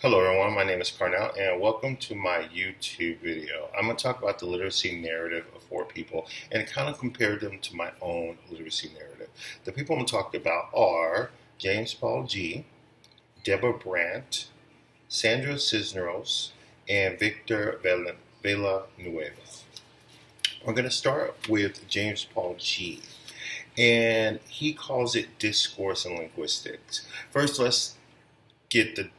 Hello everyone, my name is Carnell and welcome to my YouTube video. I'm going to talk about the literacy narrative of four people and kind of compare them to my own literacy narrative. The people I'm talking about are James Paul Gee, Deborah Brandt, Sandra Cisneros, and Victor Villanueva. We're going to start with James Paul Gee, and he calls it discourse and linguistics. First, let's get the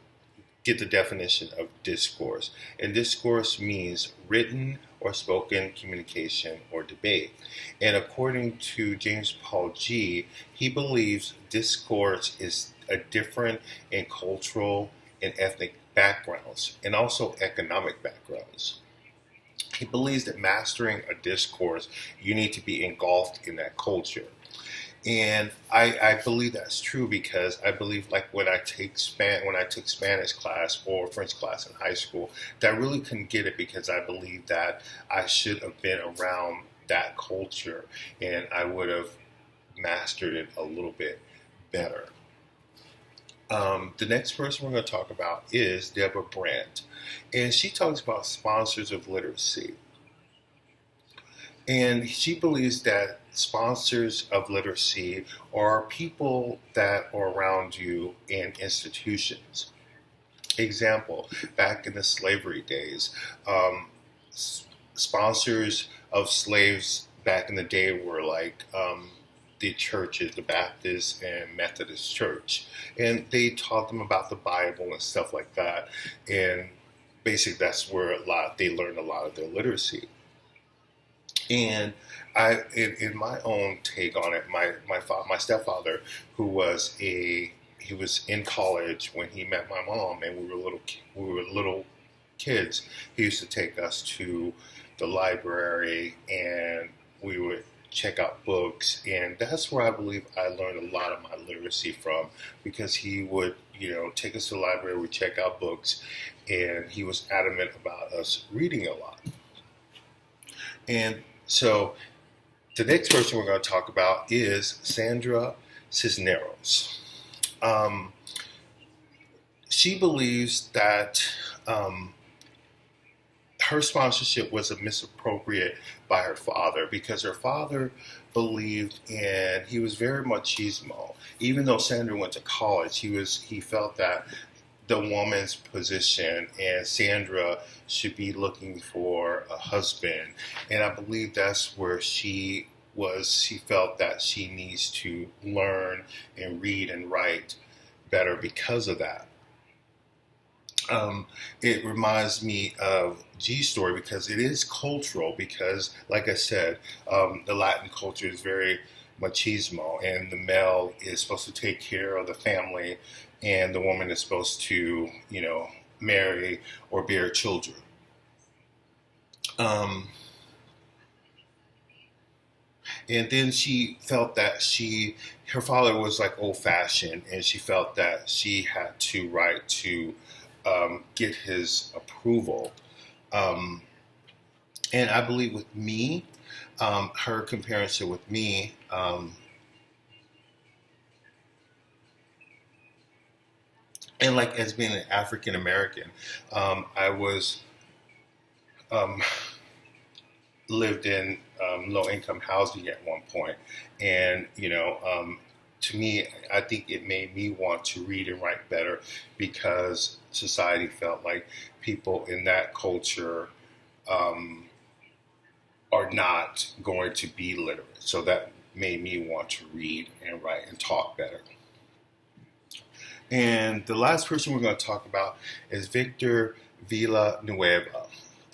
definition of discourse. And discourse means written or spoken communication or debate. And according to James Paul Gee, he believes discourse is a different in cultural and ethnic backgrounds and also economic backgrounds. He believes that mastering a discourse, you need to be engulfed in that culture. And I believe that's true because I believe, like when I took Spanish class or French class in high school, that I really couldn't get it because I believe that I should have been around that culture and I would have mastered it a little bit better. The next person we're going to talk about is Deborah Brandt, and she talks about sponsors of literacy. And she believes that sponsors of literacy are people that are around you in institutions. Example, back in the slavery days, sponsors of slaves back in the day were like the churches, the Baptist and Methodist church. And they taught them about the Bible and stuff like that. And basically that's where they learned a lot of their literacy. And in my own take on it, my stepfather, who was he was in college when he met my mom, and we were little kids. He used to take us to the library, and we would check out books, and that's where I believe I learned a lot of my literacy from, because he would, take us to the library, we'd check out books, and he was adamant about us reading a lot. And so the next person we're going to talk about is Sandra Cisneros. She believes that her sponsorship was misappropriated by her father because her father believed he was very machismo. Even though Sandra went to college, he felt that the woman's position and Sandra should be looking for a husband. And I believe that's where she felt that she needs to learn and read and write better because of that. It reminds me of Gee's story because it is cultural, because like I said, the Latin culture is very machismo, and the male is supposed to take care of the family and the woman is supposed to, marry or bear children. And then she felt that her father was like old fashioned, and she felt that she had to write to get his approval. And I believe with me, her comparison with me, and like as being an African American, I was lived in low income housing at one point, and to me, I think it made me want to read and write better because society felt like people in that culture are not going to be literate. So that made me want to read and write and talk better. And the last person we're going to talk about is Victor Villanueva.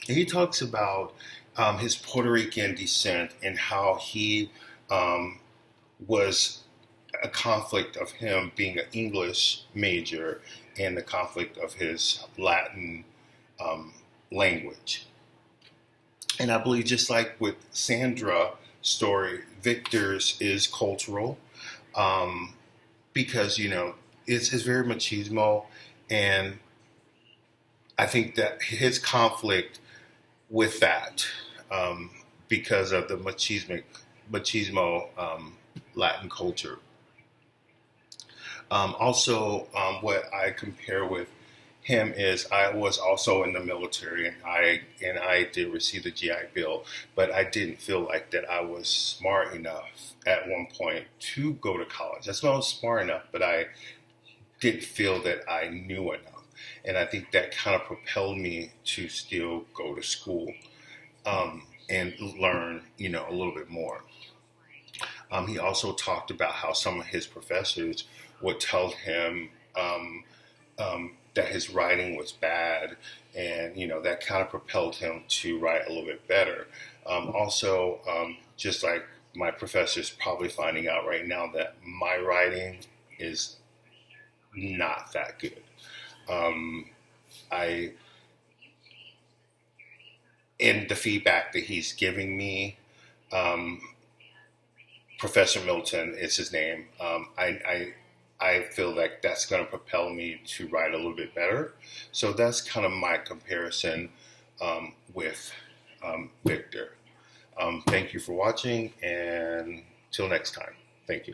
He talks about his Puerto Rican descent and how he was a conflict of him being an English major and the conflict of his Latin language. And I believe just like with Sandra's story, Victor's is cultural because, it's very machismo, and I think that his conflict with that because of the machismo Latin culture. Also, what I compare with him is I was also in the military, and I did receive the GI Bill, but I didn't feel like that I was smart enough at one point to go to college. That's why I was smart enough, but I didn't feel that I knew enough, and I think that kind of propelled me to still go to school and learn, a little bit more. He also talked about how some of his professors would tell him that his writing was bad, and that kind of propelled him to write a little bit better. Just like my professor's probably finding out right now that my writing is not that good. I In the feedback that he's giving me, Professor Milton is his name. I feel like that's going to propel me to write a little bit better. So that's kind of my comparison with Victor. Thank you for watching, and till next time. Thank you.